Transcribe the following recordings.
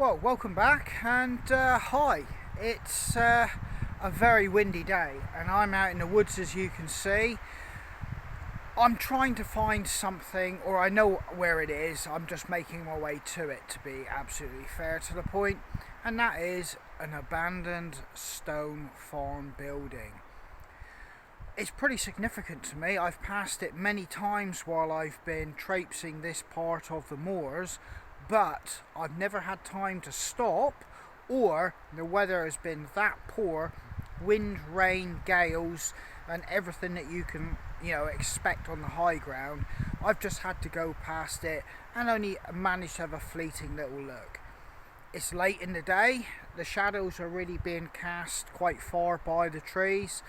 Well, welcome back and hi. It's a very windy day and I'm out in the woods, as you can see. I'm trying to find something, or I know where it is, I'm just making my way to it, to be absolutely fair to the point, and that is an abandoned stone farm building. It's pretty significant to me. I've passed it many times while I've been traipsing this part of the moors, but I've never had time to stop, or the weather has been that poor, wind, rain, gales and everything that you can expect on the high ground. I've just had to go past it and only managed to have a fleeting little look. It's late in the day, the shadows are really being cast quite far by the trees.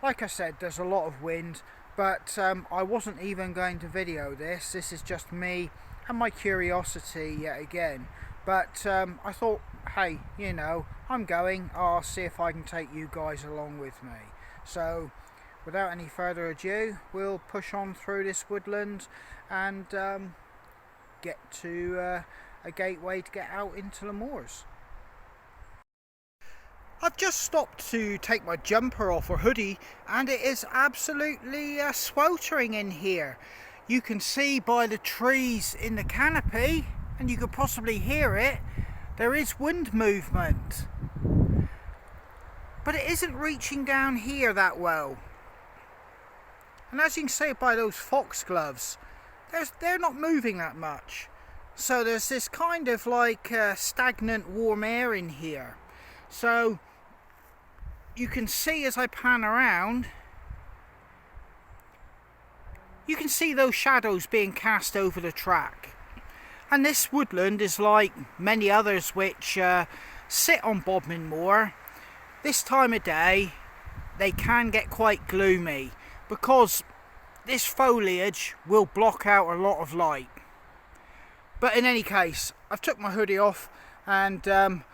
Like I said, there's a lot of wind, but I wasn't even going to video this. This is just me and my curiosity yet again. But I thought, hey, I'm going, I'll see if I can take you guys along with me. So without any further ado, we'll push on through this woodland and get to a gateway to get out into the moors. I've just stopped to take my jumper off or hoodie, and it is absolutely sweltering in here. You can see by the trees in the canopy, and you could possibly hear it, there is wind movement. But it isn't reaching down here that well. And as you can see by those foxgloves, they're not moving that much. So there's this kind of like stagnant warm air in here. So you can see as I pan around, you can see those shadows being cast over the track. And this woodland is like many others which sit on Bodmin Moor. This time of day they can get quite gloomy because this foliage will block out a lot of light. But in any case, I've took my hoodie off and I'm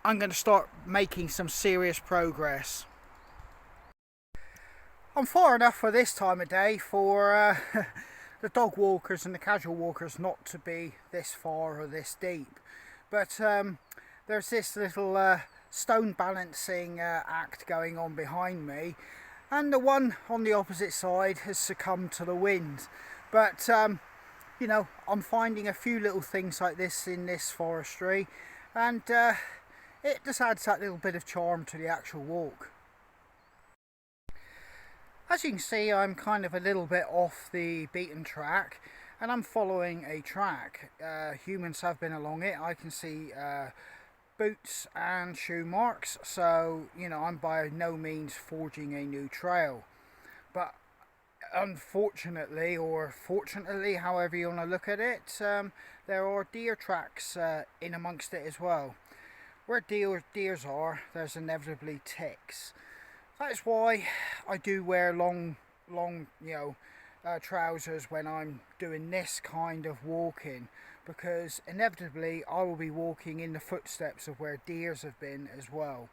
going to start making some serious progress. I'm far enough for this time of day for the dog walkers and the casual walkers not to be this far or this deep. But there's this little stone balancing act going on behind me, and the one on the opposite side has succumbed to the wind. But I'm finding a few little things like this in this forestry, and it just adds that little bit of charm to the actual walk. As you can see, I'm kind of a little bit off the beaten track and I'm following a track. Humans have been along it. I can see boots and shoe marks, so I'm by no means forging a new trail. But unfortunately, or fortunately, however you want to look at it, there are deer tracks in amongst it as well. Where deers are, there's inevitably ticks. That's why I do wear long trousers when I'm doing this kind of walking, because inevitably I will be walking in the footsteps of where deers have been as well,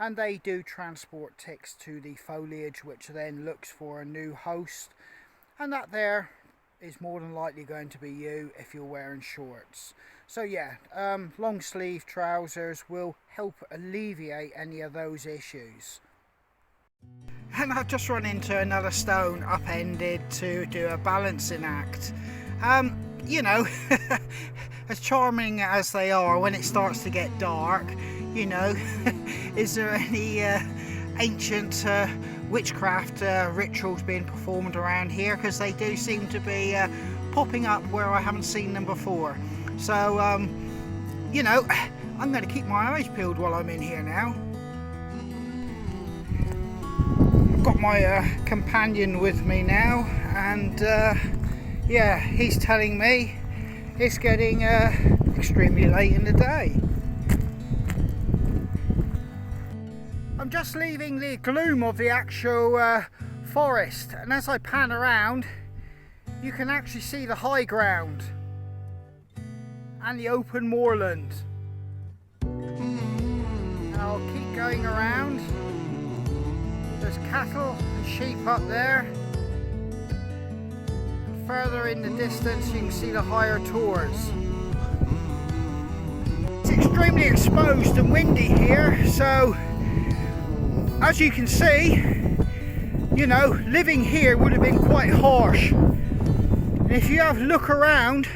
and they do transport ticks to the foliage, which then looks for a new host, and that there is more than likely going to be you if you're wearing shorts. So yeah, long sleeve trousers will help alleviate any of those issues. And I've just run into another stone upended to do a balancing act. As charming as they are when it starts to get dark, is there any ancient witchcraft rituals being performed around here? Because they do seem to be popping up where I haven't seen them before. So, I'm going to keep my eyes peeled while I'm in here now. Got my companion with me now, and yeah, he's telling me it's getting extremely late in the day. I'm just leaving the gloom of the actual forest, and as I pan around you can actually see the high ground and the open moorland. And I'll keep going around. There's cattle and sheep up there. And further in the distance you can see the higher tors. extremely exposed and windy here, so as you can see, you know, living here would have been quite harsh. And if you have a look around,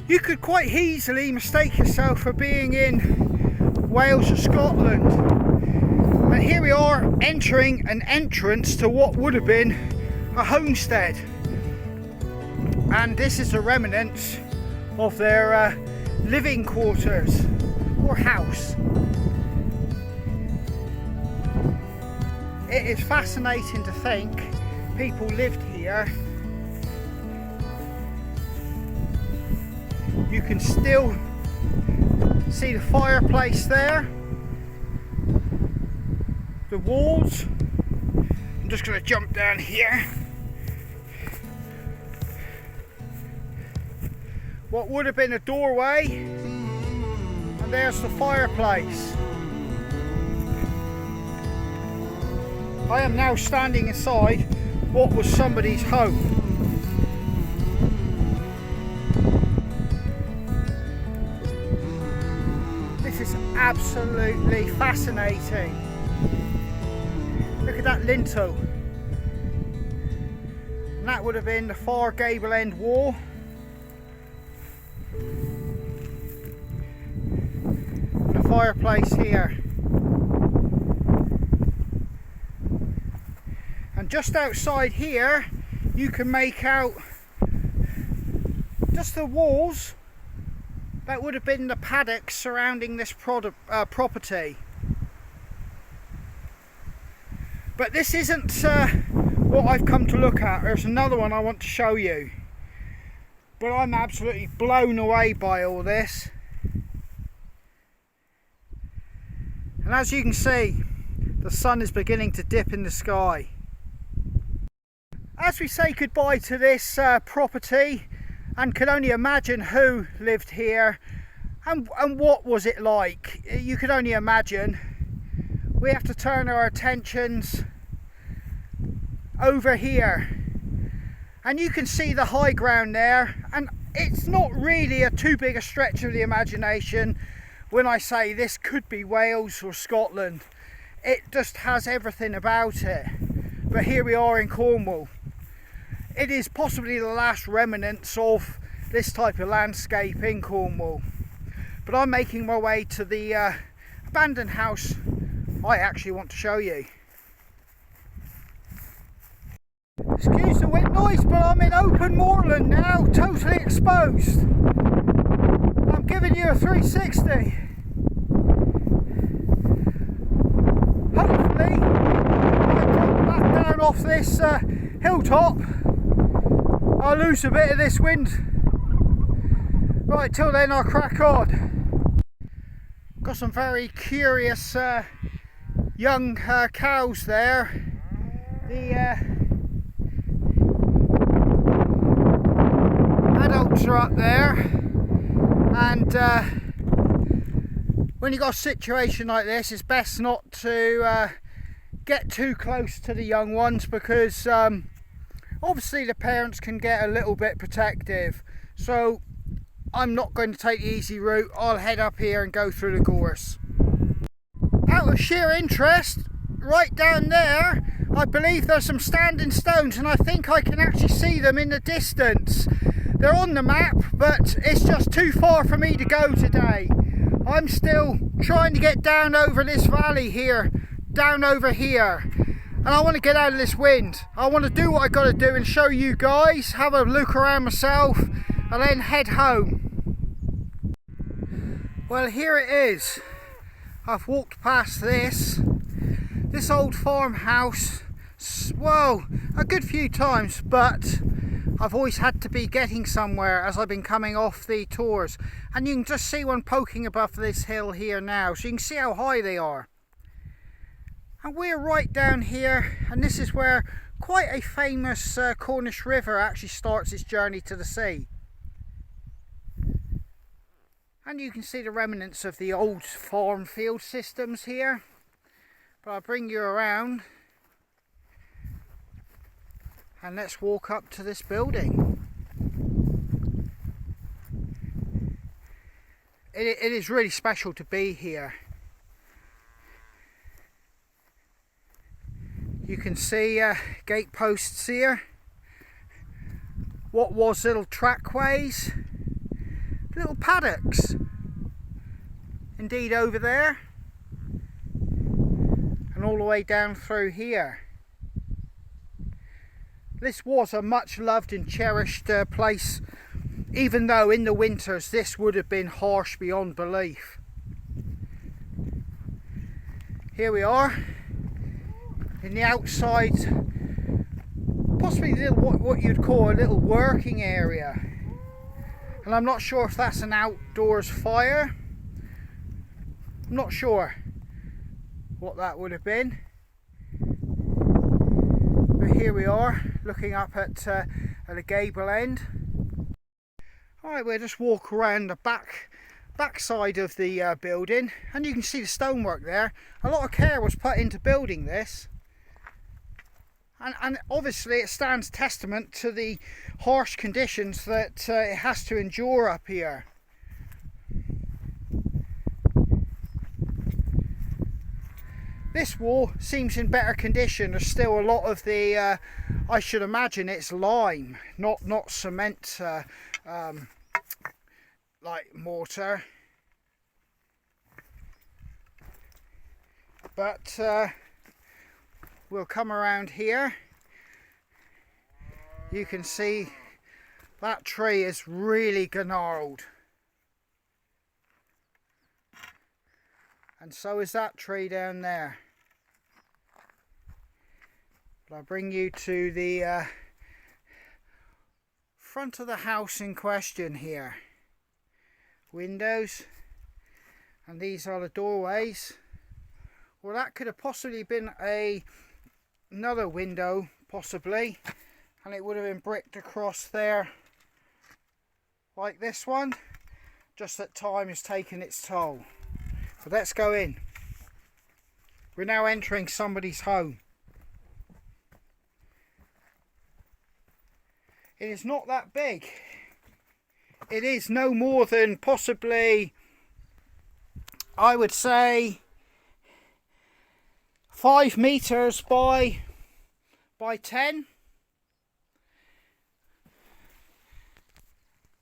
you could quite easily mistake yourself for being in Wales or Scotland. And here we are entering an entrance to what would have been a homestead. And this is the remnants of their living quarters or house. It is fascinating to think people lived here. You can still see the fireplace there, the walls. I'm just going to jump down here. What would have been a doorway, and there's the fireplace. I am now standing inside what was somebody's home. This is absolutely fascinating. Look at that lintel. And that would have been the far gable end wall. And the fireplace here. And just outside here, you can make out just the walls. That would have been the paddocks surrounding this property. But this isn't what I've come to look at. There's another one I want to show you. But I'm absolutely blown away by all this. And as you can see, the sun is beginning to dip in the sky. As we say goodbye to this property, and can only imagine who lived here and what was it like, you can only imagine, we have to turn our attentions over here. And you can see the high ground there, and it's not really too big a stretch of the imagination when I say this could be Wales or Scotland. It just has everything about it. But here we are in Cornwall. It is possibly the last remnants of this type of landscape in Cornwall. But I'm making my way to the abandoned house I actually want to show you. Excuse the wind noise, but I'm in open moorland now, totally exposed. I'm giving you a 360. Hopefully, when I drop back down off this hilltop, I'll lose a bit of this wind. Right, till then I'll crack on. Got some very curious young cows there. The adults are up there, and when you've got a situation like this, it's best not to get too close to the young ones, because obviously the parents can get a little bit protective. So I'm not going to take the easy route. I'll head up here and go through the gorse. Out of sheer interest, right down there, I believe there's some standing stones, and I think I can actually see them in the distance. They're on the map, but it's just too far for me to go today. I'm still trying to get down over this valley here, down over here. And I want to get out of this wind. I want to do what I got to do and show you guys, have a look around myself, and then head home. Well, here it is. I've walked past this old farmhouse, well, a good few times, but I've always had to be getting somewhere as I've been coming off the tours. And you can just see one poking above this hill here now, so you can see how high they are. And we're right down here, and this is where quite a famous Cornish river actually starts its journey to the sea. And you can see the remnants of the old farm field systems here. But I'll bring you around and let's walk up to this building. it is really special to be here. You can see gate posts here. What was little trackways, little paddocks. Indeed over there. And all the way down through here. This was a much loved and cherished place, even though in the winters this would have been harsh beyond belief. Here we are in the outside, possibly what you'd call a little working area, and I'm not sure if that's an outdoors fire. I'm not sure what that would have been, but here we are looking up at the gable end. Alright, we'll just walk around the back side of the building, and you can see the stonework there. A lot of care was put into building this, and obviously it stands testament to the harsh conditions that it has to endure up here. This wall seems in better condition. There's still a lot of the I should imagine it's lime, not cement, like mortar. But we'll come around here. You can see that tree is really gnarled, and so is that tree down there. But I'll bring you to the front of the house in question here. Windows, and these are the doorways. Well, that could have possibly been another window, possibly, and it would have been bricked across there like this one, just that time has taken its toll. But let's go in. We're now entering somebody's home. It is not that big. It is no more than possibly, I would say, 5 meters by 10.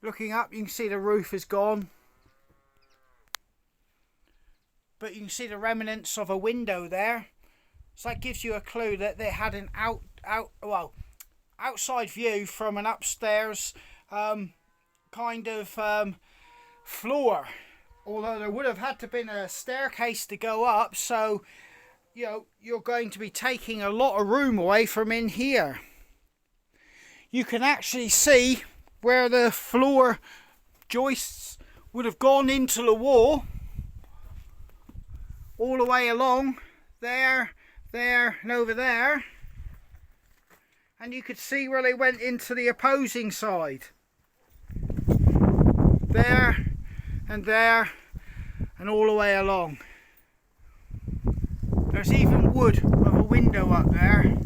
Looking up, you can see the roof is gone, but you can see the remnants of a window there. So that gives you a clue that they had an outside view from an upstairs kind of floor, although there would have had to been a staircase to go up, so you know you're going to be taking a lot of room away from in here. You can actually see where the floor joists would have gone into the wall, all the way along there, and over there. And you could see where they went into the opposing side. There, and all the way along. There's even wood of a window up there.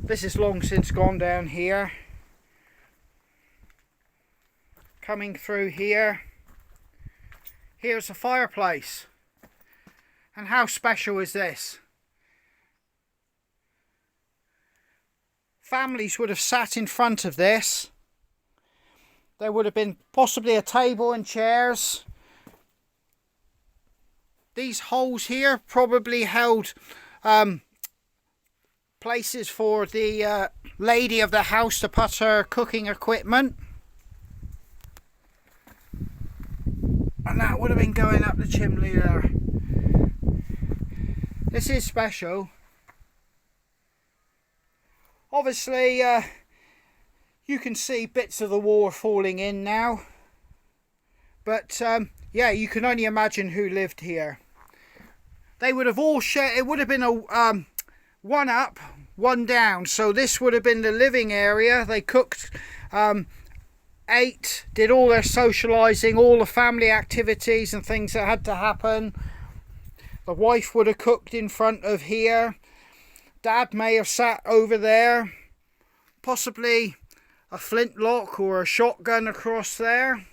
This is long since gone down here. Coming through here. Here's a fireplace. And how special is this? Families would have sat in front of this. There would have been possibly a table and chairs. These holes here probably held places for the lady of the house to put her cooking equipment. And that would have been going up the chimney there. This is special. Obviously, you can see bits of the wall are falling in now. But, yeah, you can only imagine who lived here. They would have all shared, it would have been a one up, one down. So this would have been the living area. They cooked, ate, did all their socialising, all the family activities and things that had to happen. The wife would have cooked in front of here. Dad may have sat over there. Possibly a flintlock or a shotgun across there.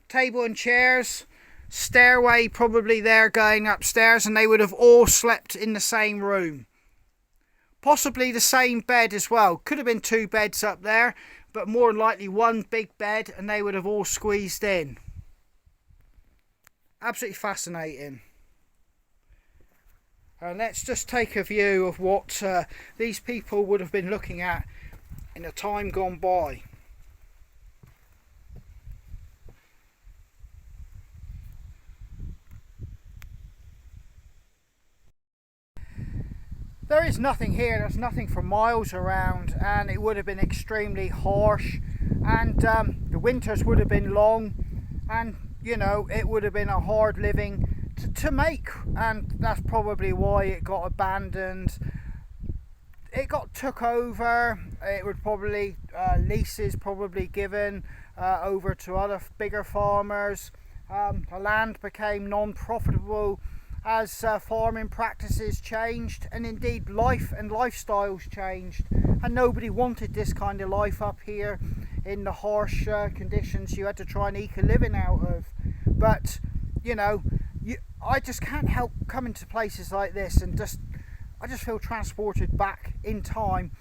Table and chairs, stairway probably there going upstairs, and they would have all slept in the same room. Possibly the same bed as well. Could have been 2 beds up there, but more than likely one big bed, and they would have all squeezed in. Absolutely fascinating. And let's just take a view of what these people would have been looking at in a time gone by. There is nothing here, there's nothing for miles around, and it would have been extremely harsh, and the winters would have been long, and you know, it would have been a hard living to make, and that's probably why it got abandoned. It got took over. It would probably leases probably given over to other bigger farmers. The land became non-profitable as farming practices changed, and indeed life and lifestyles changed, and nobody wanted this kind of life up here in the harsh conditions you had to try and eke a living out of. But you know, I just can't help coming to places like this and I just feel transported back in time.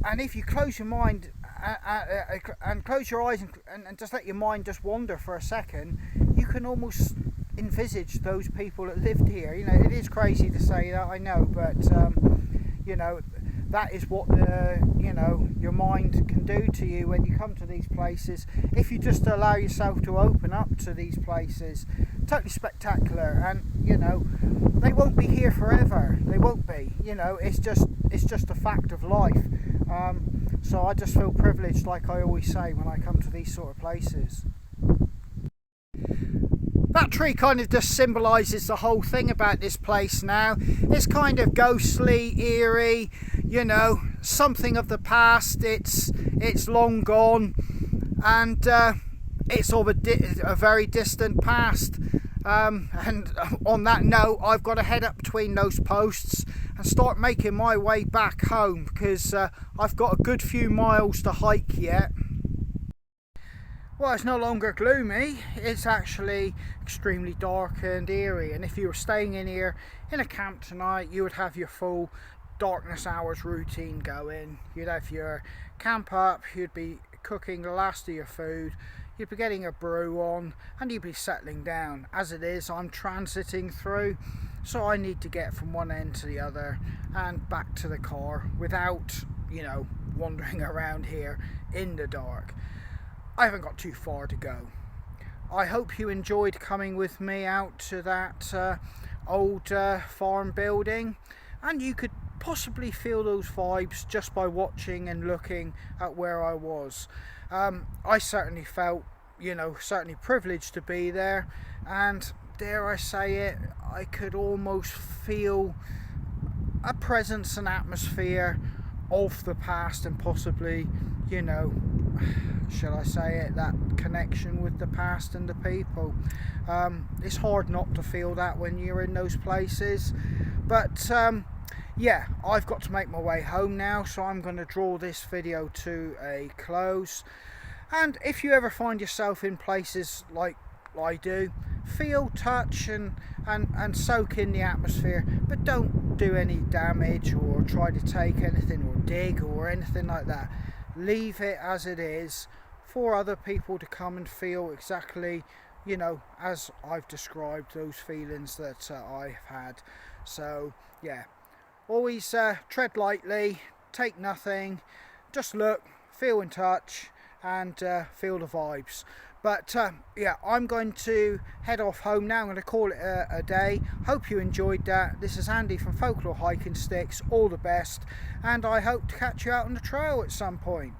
And if you close your mind and close your eyes and just let your mind just wander for a second, you can almost envisage those people that lived here. You know, it is crazy to say that, I know, but you know, that is what you know, your mind can do to you when you come to these places. If you just allow yourself to open up to these places, totally spectacular. And you know, they won't be here forever. They won't be. You know, it's just a fact of life. So I just feel privileged, like I always say when I come to these sort of places. That tree kind of just symbolises the whole thing about this place now. It's kind of ghostly, eerie, you know, something of the past. It's long gone, and it's of a very distant past. And on that note, I've got to head up between those posts and start making my way back home, because I've got a good few miles to hike yet. Well, it's no longer gloomy, it's actually extremely dark and eerie, and if you were staying in here in a camp tonight, you would have your full darkness hours routine going. You'd have your camp up, you'd be cooking the last of your food, you'd be getting a brew on, and you'd be settling down. As it is, I'm transiting through, so I need to get from one end to the other and back to the car without, you know, wandering around here in the dark. I haven't got too far to go. I hope you enjoyed coming with me out to that old farm building, and you could possibly feel those vibes just by watching and looking at where I was. I certainly felt, you know, certainly privileged to be there, and dare I say it, I could almost feel a presence and atmosphere of the past, and possibly, you know, shall I say it, that connection with the past and the people. It's hard not to feel that when you're in those places, but yeah, I've got to make my way home now, so I'm going to draw this video to a close. And if you ever find yourself in places like I do, feel, touch and soak in the atmosphere, but don't do any damage or try to take anything or dig or anything like that. Leave it as it is for other people to come and feel exactly, you know, as I've described those feelings that I've had. So yeah, always tread lightly, take nothing, just look, feel and touch, and feel the vibes. But yeah, I'm going to head off home now. I'm going to call it a day. Hope you enjoyed that. This is Andy from Folklore Hiking Sticks. All the best, and I hope to catch you out on the trail at some point.